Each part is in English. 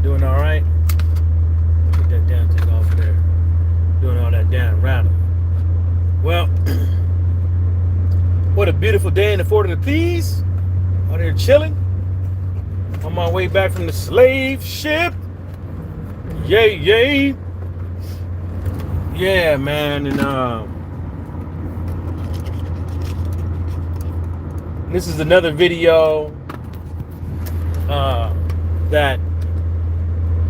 Doing all right? Get that damn thing off there. Doing all that damn rattling. Well, what a beautiful day in the Fort of the Peace. Out here chilling. On my way back from the slave ship. Yay, yay. Yeah, man. And this is another video that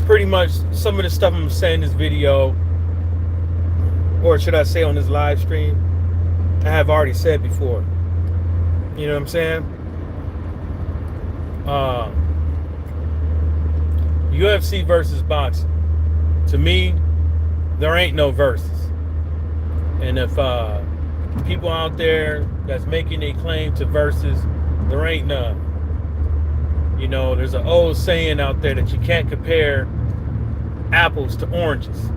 pretty much some of the stuff I'm saying in this video, or should I say on this live stream, I have already said before. You know what I'm saying? UFC versus boxing. To me, there ain't no versus. And if people out there that's making a claim to versus, there ain't none. You know, there's an old saying out there that you can't compare apples to oranges.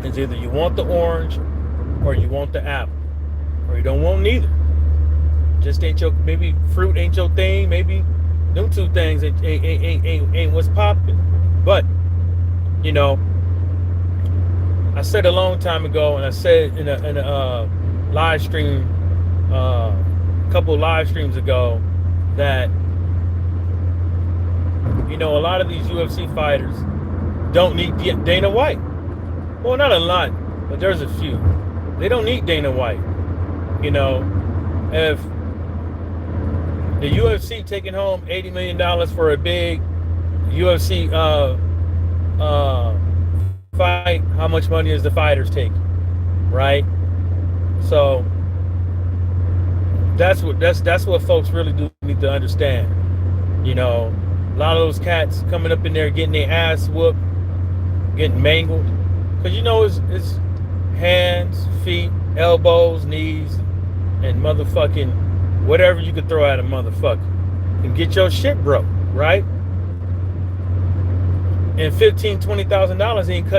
It's either you want the orange or you want the apple, or you don't want neither. Just ain't your, maybe fruit ain't your thing. Maybe them two things ain't what's popping. But you know, I said a long time ago, and I said in a live stream, a couple live streams ago, that you know, a lot of these UFC fighters don't need Dana White. Well, not a lot, but there's a few. They don't need Dana White. You know, if the UFC taking home $80 million for a big UFC fight, how much money is the fighters taking, right? So that's what folks really do need to understand. You know, a lot of those cats coming up in there getting their ass whooped, getting mangled, because you know it's hands, feet, elbows, knees, and motherfucking whatever you could throw at a motherfucker and get your shit broke, right? And $15,000-$20,000 ain't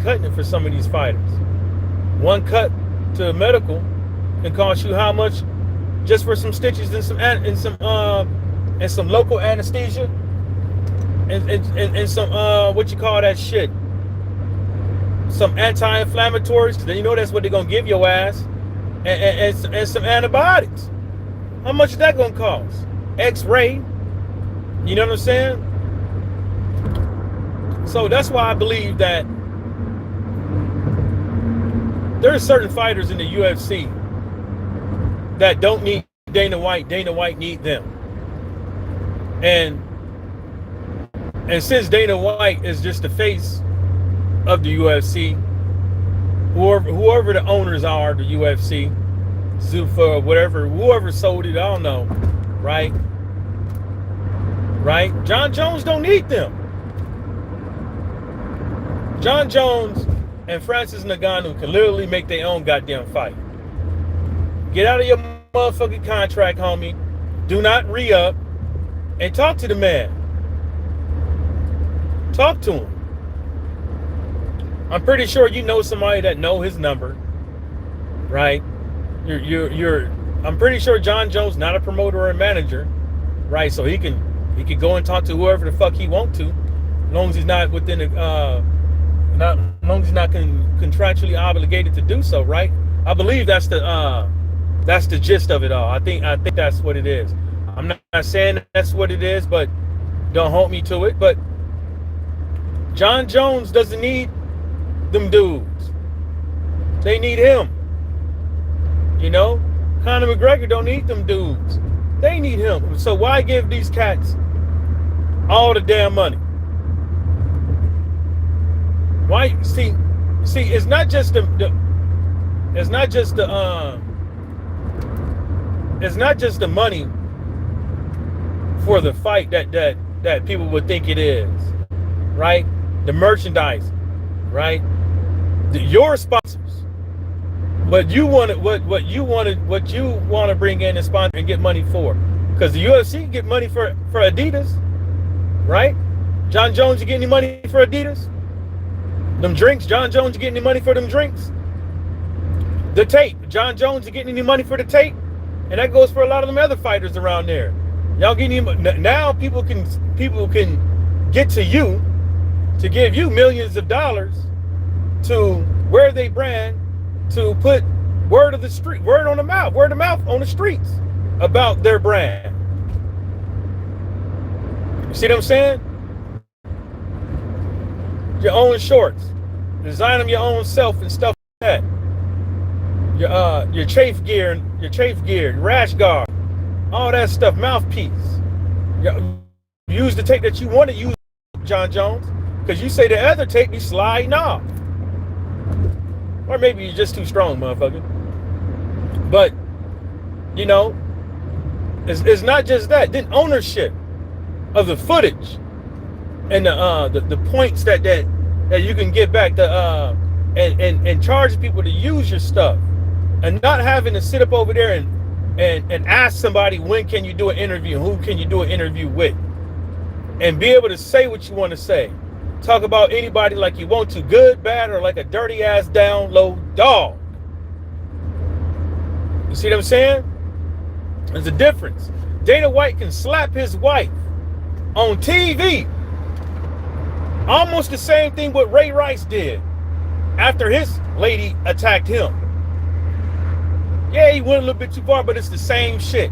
cutting it for some of these fighters. One cut to a medical can cost you how much just for some stitches and some local anesthesia and some what you call that shit, some anti-inflammatories. Then you know that's what they're gonna give your ass, and some antibiotics. How much is that gonna cost? X-ray. You know what I'm saying? So that's why I believe that there are certain fighters in the UFC that don't need Dana White. Dana White need them. And since Dana White is just the face of the UFC, whoever the owners are, the UFC, Zuffa, whatever, whoever sold it, I don't know, right? Right? John Jones don't need them. John Jones and Francis Ngannou can literally make their own goddamn fight. Get out of your motherfucking contract, homie. Do not re-up and talk to the man. Talk to him. I'm pretty sure you know somebody that know his number, right? I'm pretty sure John Jones not a promoter or a manager, right? So he can go and talk to whoever the fuck he want to, as long as he's not within as long as he's not contractually obligated to do so, right? I believe that's the gist of it all. I think that's what it is. I'm not saying that's what it is, but don't hold me to it. But John Jones doesn't need them dudes. They need him. You know, Conor McGregor don't need them dudes. They need him. So why give these cats all the damn money? Why? See, it's not just the money for the fight that people would think it is, right? The merchandise, right? Your sponsors, what you want to bring in and sponsor and get money for, because the UFC get money for Adidas, right? John Jones, you get any money for Adidas? Them drinks, John Jones, you get any money for them drinks? The tape, John Jones, you getting any money for the tape? And that goes for a lot of them other fighters around there. Y'all getting any? Now people can get to you to give you millions of dollars to wear their brand, to put word of mouth on the streets about their brand. You see what I'm saying? Your own shorts, design them your own self and stuff like that. Your chafe gear, your rash guard, all that stuff, mouthpiece. Use the tape that you want to use, John Jones, because you say the other tape be sliding off. Or maybe you're just too strong, motherfucker. But, you know, it's not just that. Then ownership of the footage and the points that you can get back, and charge people to use your stuff, and not having to sit up over there and ask somebody when can you do an interview, who can you do an interview with, and be able to say what you want to say. Talk about anybody like you want to, good, bad, or like a dirty ass down low dog. You see what I'm saying? There's a difference. Dana White can slap his wife on TV. Almost the same thing what Ray Rice did after his lady attacked him. Yeah, he went a little bit too far, but it's the same shit.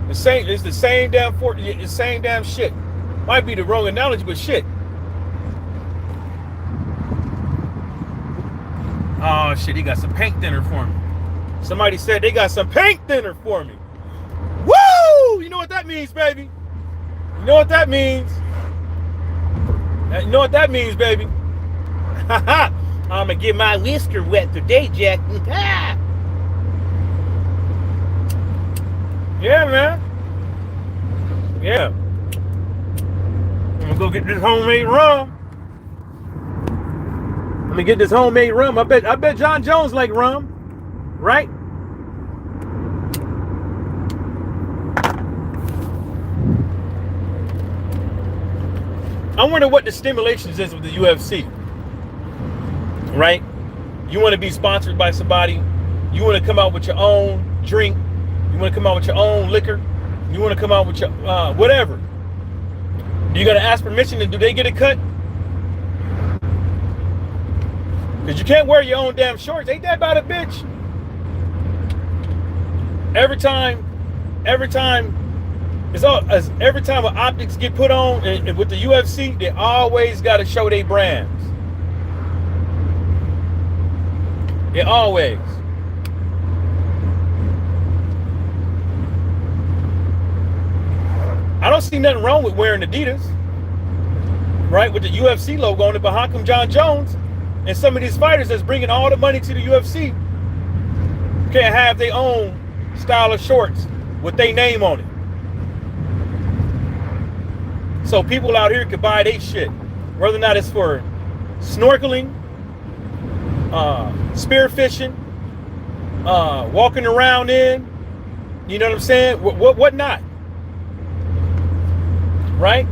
It's the same damn shit. Might be the wrong analogy, but shit. Oh shit, he got some paint thinner for me. Somebody said they got some paint thinner for me. Woo! You know what that means, baby? You know what that means? You know what that means, baby? I'm gonna get my whisker wet today, Jack. Yeah, man. Yeah. I'm gonna go get this homemade rum. Let me get this homemade rum. I bet John Jones like rum, right? I wonder what the stimulations is with the UFC, right? You want to be sponsored by somebody. You want to come out with your own drink. You want to come out with your own liquor. You want to come out with your whatever. You got to ask permission, and do they get a cut? Because you can't wear your own damn shorts. Ain't that about a bitch? Every time when optics get put on and with the UFC, they always got to show their brands. It always. I don't see nothing wrong with wearing Adidas, right, with the UFC logo on it, but how come John Jones and some of these fighters that's bringing all the money to the UFC can't have their own style of shorts with their name on it? So people out here can buy their shit, whether or not it's for snorkeling, spearfishing, walking around in, you know what I'm saying? What not? Right?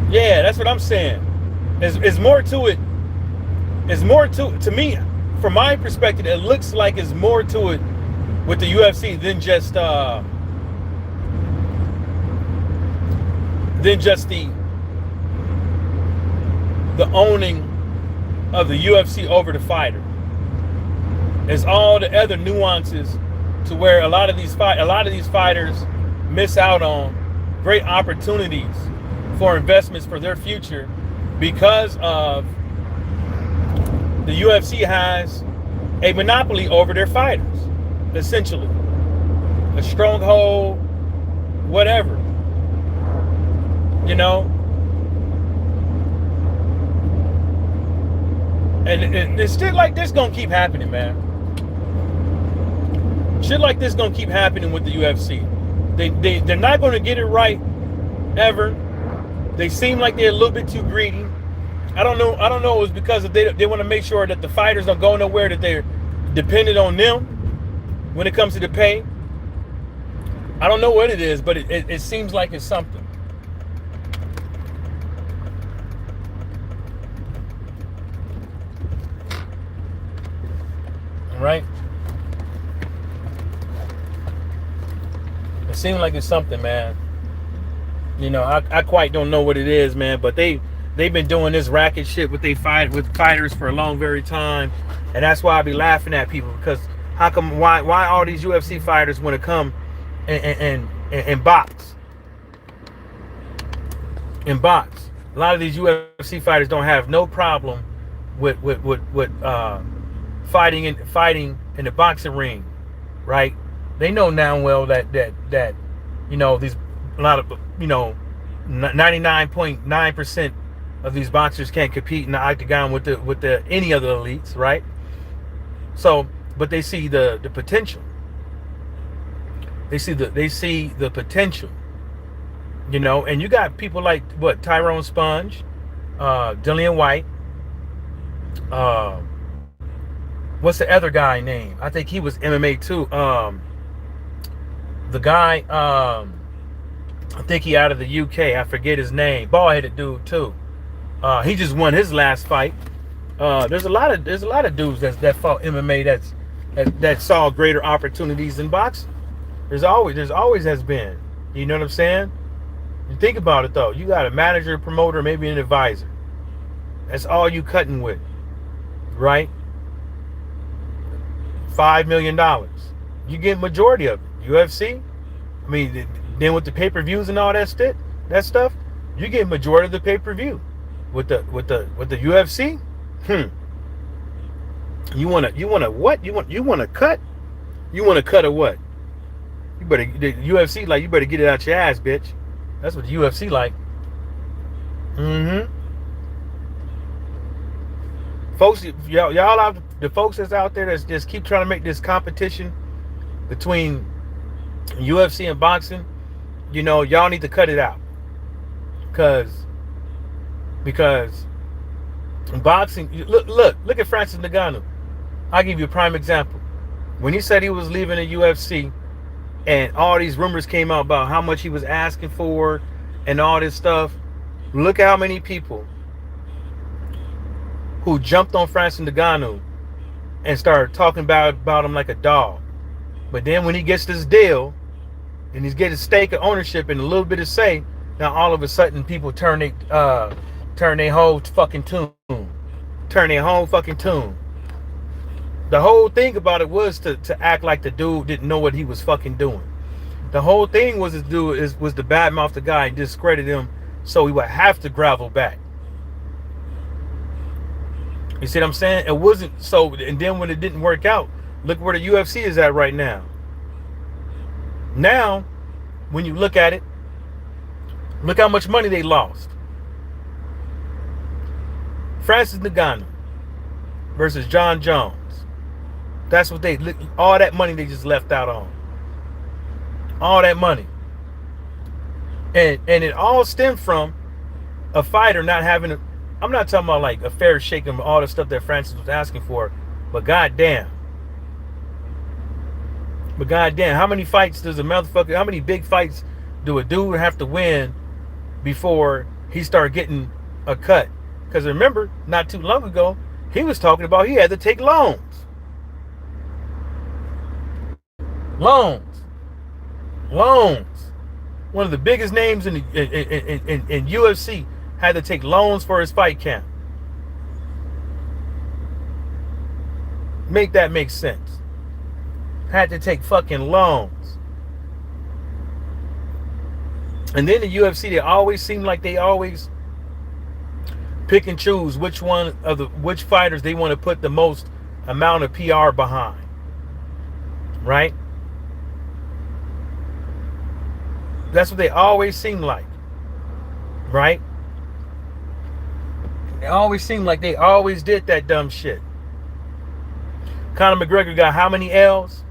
Yeah, that's what I'm saying. There's more to it. There's more to me, from my perspective, it looks like it's more to it with the UFC than just the owning of the UFC over the fighter. There's all the other nuances to where a lot of these fighters miss out on great opportunities for investments for their future because of the UFC has a monopoly over their fighters, essentially. A stronghold, whatever. You know? And shit like this gonna keep happening, man. Shit like this gonna keep happening with the UFC. They're not gonna get it right ever. They seem like they're a little bit too greedy. I don't know. It's because they want to make sure that the fighters don't go nowhere, that they're dependent on them when it comes to the pay. I don't know what it is, but it seems like it's something. All right? It seems like it's something, man. You know, I quite don't know what it is, man. But they've been doing this racket shit with fighters for a long very time, and that's why I be laughing at people, because how come why all these UFC fighters want to come and box and box? A lot of these UFC fighters don't have no problem with fighting in the boxing ring, right? They know now well that you know, these a lot of, you know, 99.9% of these boxers can't compete in the octagon with the any other elites, right? So, but they see the potential. They see the potential, you know. And you got people like what, Tyrone Sponge, Dillian White, what's the other guy name? I think he was MMA too. The guy, I think he out of the UK. I forget his name. Bald-headed dude too. He just won his last fight. There's a lot of dudes that fought MMA that saw greater opportunities in boxing. There's always has been. You know what I'm saying? You think about it though. You got a manager, promoter, maybe an advisor. That's all you cutting with, right? $5 million. You get majority of it. UFC. I mean, then with the pay-per-views and all that stuff, you get majority of the pay-per-view. With the UFC, You wanna what? You wanna cut? You wanna cut or what? You better, the UFC like, you better get it out your ass, bitch. That's what the UFC like. Folks, y'all out, the folks that's out there that's just keep trying to make this competition between UFC and boxing, you know, y'all need to cut it out. Because boxing, look at Francis Ngannou. I'll give you a prime example. When he said he was leaving the UFC and all these rumors came out about how much he was asking for and all this stuff, look at how many people who jumped on Francis Ngannou and started talking about him like a dog. But then when he gets this deal and he's getting a stake of ownership and a little bit of say, now all of a sudden people turn their whole fucking tune. The whole thing about it was to act like the dude didn't know what he was fucking doing. The whole thing was to badmouth the guy and discredit him so he would have to gravel back. You see what I'm saying? It wasn't so, and then when it didn't work out, look where the UFC is at right now. Now, when you look at it, look how much money they lost. Francis Ngannou versus John Jones. That's what all that money they just left out on. All that money. And it all stemmed from a fighter not having I'm not talking about like a fair shake of all the stuff that Francis was asking for, but goddamn. How many fights does how many big fights do a dude have to win before he start getting a cut? Because remember, not too long ago, he was talking about he had to take loans. One of the biggest names in UFC had to take loans for his fight camp. Make that make sense. Had to take fucking loans. And then the UFC, they always seem like they always pick and choose which fighters they want to put the most amount of PR behind. Right? That's what they always seem like. Right? They always seem like they always did that dumb shit. Conor McGregor got how many L's?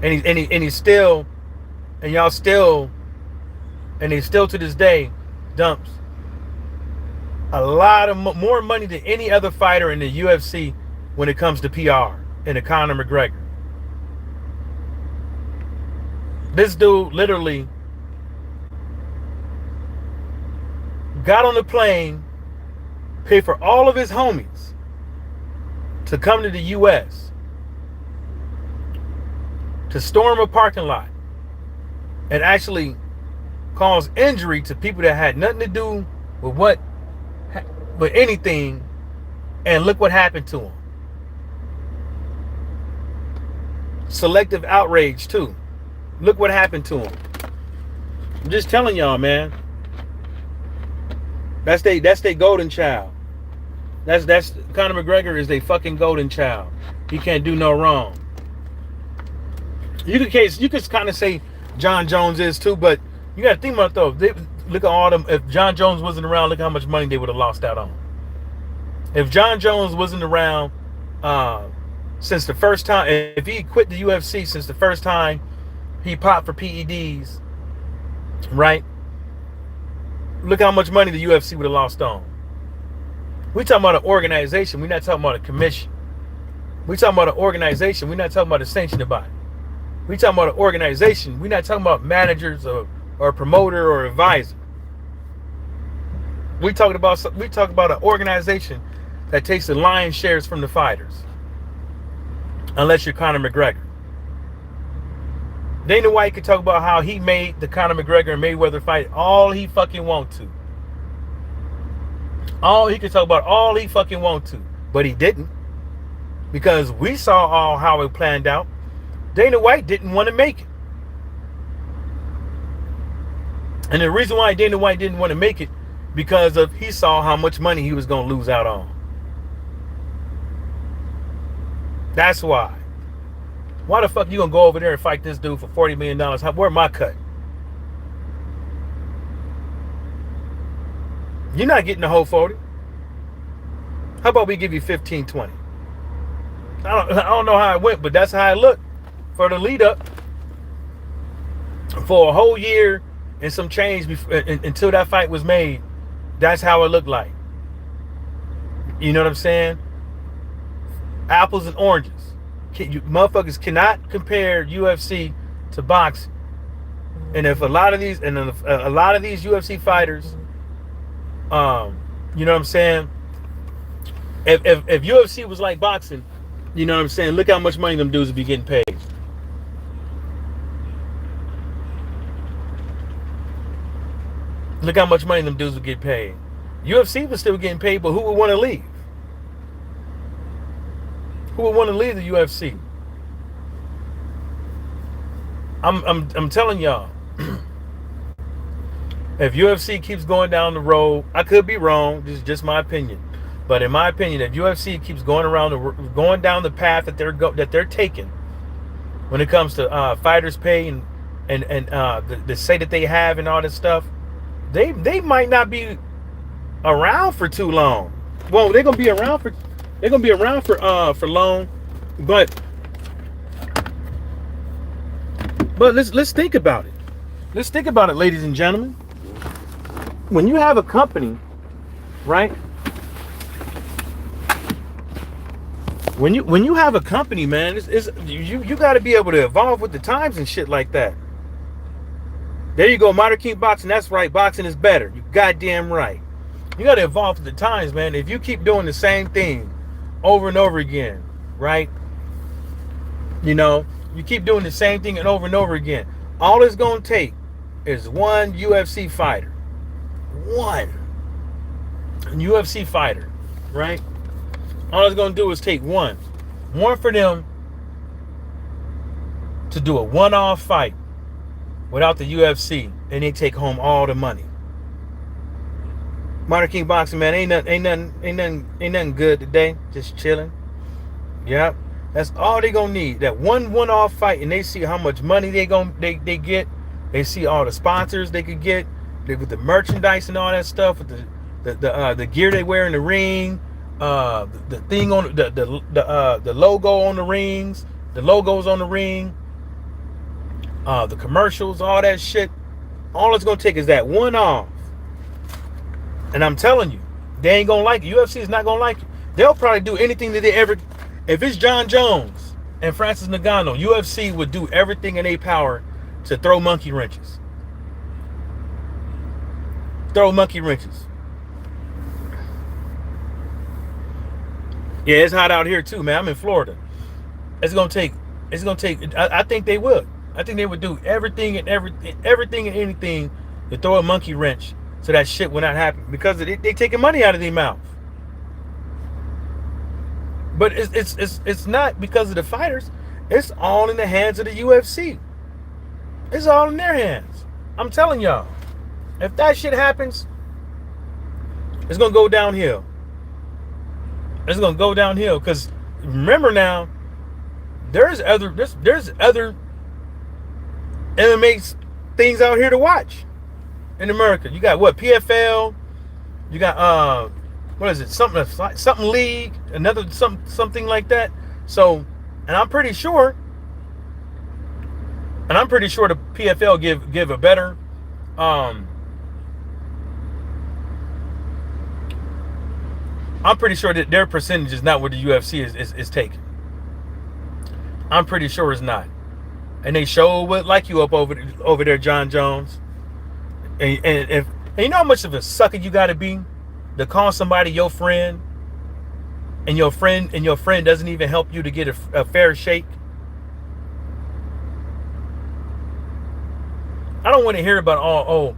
And he's still, and y'all still, and he still to this day dumps a lot of more money than any other fighter in the UFC when it comes to PR and to Conor McGregor. This dude literally got on the plane, paid for all of his homies to come to the US, to storm a parking lot, and actually cause injury to people that had nothing to do with anything, and look what happened to them. Selective outrage too. Look what happened to them. I'm just telling y'all, man. That's they golden child. That's Conor McGregor is they fucking golden child. He can't do no wrong. You could kind of say John Jones is too, but you got to think about it though. Look at all them. If John Jones wasn't around, look how much money they would have lost out on. If John Jones wasn't around since the first time, if he quit the UFC since the first time he popped for PEDs, right? Look how much money the UFC would have lost on. We talking about an organization. We're not talking about a commission. We talking about an organization. We're not talking about a sanctioned body. We talking about an organization. We're not talking about managers or a promoter or advisor. We talk about an organization that takes the lion's shares from the fighters. Unless you're Conor McGregor. Dana White could talk about how he made the Conor McGregor and Mayweather fight all he fucking want to. He could talk about all he fucking want to. But he didn't. Because we saw how it planned out. Dana White didn't want to make it. And the reason why Dana White didn't want to make it, because he saw how much money he was going to lose out on. That's why. Why the fuck you going to go over there and fight this dude for $40 million? Where my cut? You're not getting the whole 40. How about we give you 15, 20? I don't know how it went, but that's how it looked for the lead up. For a whole year and some change until that fight was made, that's how it looked like. You know what I'm saying? Apples and oranges. Motherfuckers cannot compare UFC to boxing. And if a lot of these UFC fighters, you know what I'm saying? If UFC was like boxing, you know what I'm saying? Look how much money them dudes would be getting paid. Look how much money them dudes would get paid. UFC was still getting paid, but who would want to leave? Who would want to leave the UFC? I'm telling y'all. If UFC keeps going down the road, I could be wrong. This is just my opinion. But in my opinion, if UFC keeps going down the path that they're taking, when it comes to fighters' pay and the say that they have and all this stuff, they might not be around for too long. Well, they're gonna be around for long, but let's think about it. Let's think about it, ladies and gentlemen. When you have a company, right? When you have a company, man, you got to be able to evolve with the times and shit like that. There you go, Modern King Boxing. That's right, boxing is better. You goddamn right. You got to evolve with the times, man. If you keep doing the same thing over and over again, right? You know, you keep doing the same thing and over again. All it's gonna take is one UFC fighter. One UFC fighter, right? All it's gonna do is take one for them to do a one-off fight without the UFC, and they take home all the money. Modern King Boxing, man, ain't nothing good today. Just chilling. Yep. That's all they gonna need. That one-off fight, and they see how much money they get. They see all the sponsors they could get, with the merchandise and all that stuff, with the gear they wear in the ring, the thing on the logo on the rings, the logos on the ring, the commercials, all that shit. All it's gonna take is that one-off. And I'm telling you, they ain't gonna like it. UFC is not gonna like it. They'll probably do anything that they ever. If it's John Jones and Francis Ngannou, UFC would do everything in their power to throw monkey wrenches. Throw monkey wrenches. Yeah, it's hot out here too, man. I'm in Florida. It's gonna take. I think they would. I think they would do everything and anything to throw a monkey wrench so that shit will not happen, because they taking money out of their mouth. But it's not because of the fighters. It's all in the hands of the UFC. It's all in their hands. I'm telling y'all, if that shit happens, it's gonna go downhill. It's gonna go downhill, because remember now, there's other MMA things out here to watch in America. You got what, PFL? You got what is it? Something league, another something like that. So, and I'm pretty sure the PFL give a better I'm pretty sure that their percentage is not what the UFC is taking. I'm pretty sure it's not. And they sure would like you up over there, John Jones. And you know how much of a sucker you got to be to call somebody your friend, and your friend doesn't even help you to get a fair shake? I don't want to hear about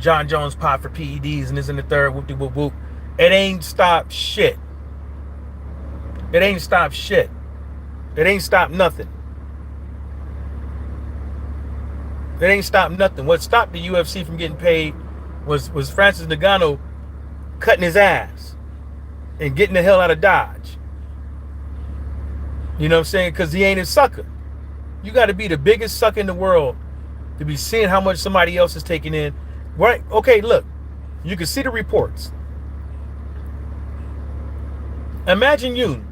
John Jones popped for PEDs and this and the third, whoop de whoop whoop. It ain't stopped shit. It ain't stopped shit. It ain't stopped nothing. It ain't stopped nothing. What stopped the UFC from getting paid was Francis Ngannou cutting his ass and getting the hell out of Dodge. You know what I'm saying? Because he ain't a sucker. You got to be the biggest sucker in the world to be seeing how much somebody else is taking in. Right? Okay, look. You can see the reports. Imagine you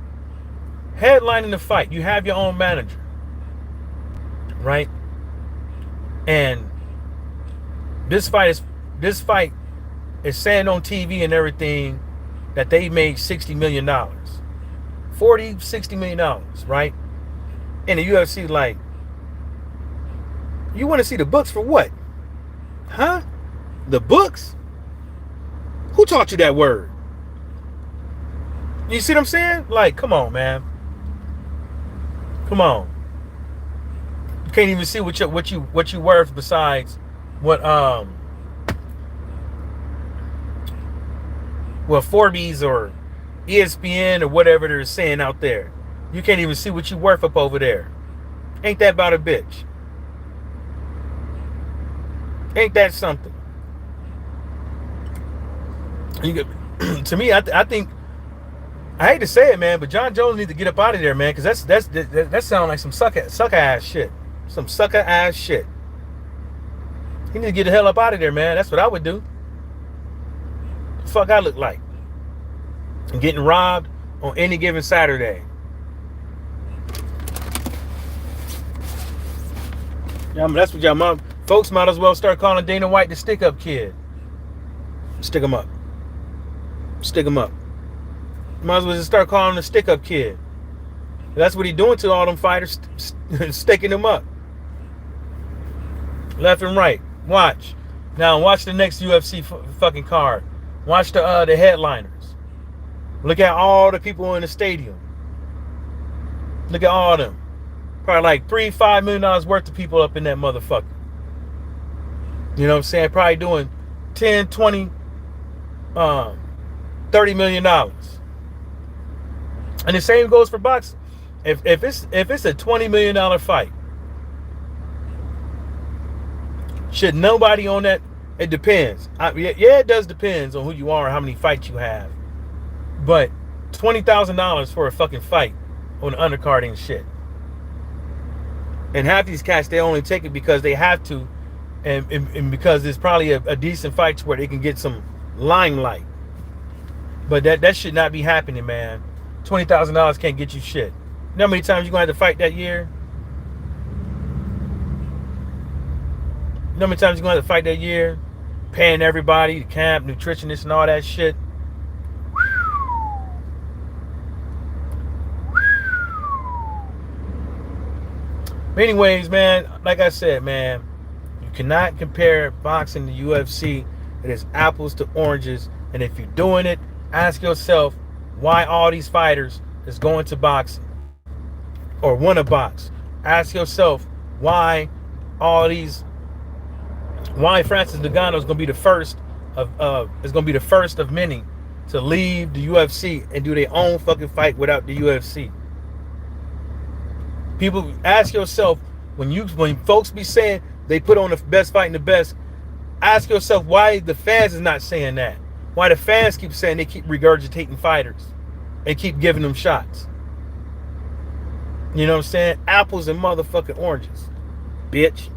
headlining the fight. You have your own manager. Right? And this fight is saying on TV and everything that they made $60 million. $60 million, right? And the UFC like, you want to see the books for what? Huh? The books? Who taught you that word? You see what I'm saying? Like, come on, man. Come on. You can't even see what you worth besides what Forbes or ESPN or whatever they're saying out there. You can't even see what you worth up over there. Ain't that about a bitch? Ain't that something? To me, I think, I hate to say it, man, but John Jones needs to get up out of there, man, because that sounds like some sucker ass shit. Some sucker ass shit. He needs to get the hell up out of there, man. That's what I would do. The fuck I look like? I'm getting robbed on any given Saturday. Yeah, that's what y'all mom folks might as well start calling Dana White the stick up kid. Stick him up. Stick him up. Might as well just start calling him the stick up kid. That's what he doing to all them fighters, sticking them up. Left and right. Watch. Now watch the next UFC fucking card. Watch the headliners. Look at all the people in the stadium. Look at all of them. Probably like $3-5 million worth of people up in that motherfucker. You know what I'm saying? Probably doing 10, 20, $30 million. And the same goes for boxing. If it's a $20 million fight, should nobody on that? It depends. Yeah, it does depends on who you are and how many fights you have. But $20,000 for a fucking fight on the undercard ain't shit. And half these cats, they only take it because they have to, and because it's probably a decent fight where they can get some limelight. But that should not be happening, man. $20,000 can't get you shit. You know how many times you're going to have to fight that year? You know how many times you're going to have to fight that year? Paying everybody, the camp, nutritionists, and all that shit. But anyways, man, like I said, man, you cannot compare boxing to UFC. It is apples to oranges. And if you're doing it, ask yourself why all these fighters is going to boxing or want to box. Ask yourself why why Francis Ngannou is going to be the first of many to leave the UFC and do their own fucking fight without the UFC. People, ask yourself, when folks be saying they put on the best fight in the best, ask yourself why the fans is not saying that. Why the fans keep saying they keep regurgitating fighters and keep giving them shots. You know what I'm saying? Apples and motherfucking oranges, bitch.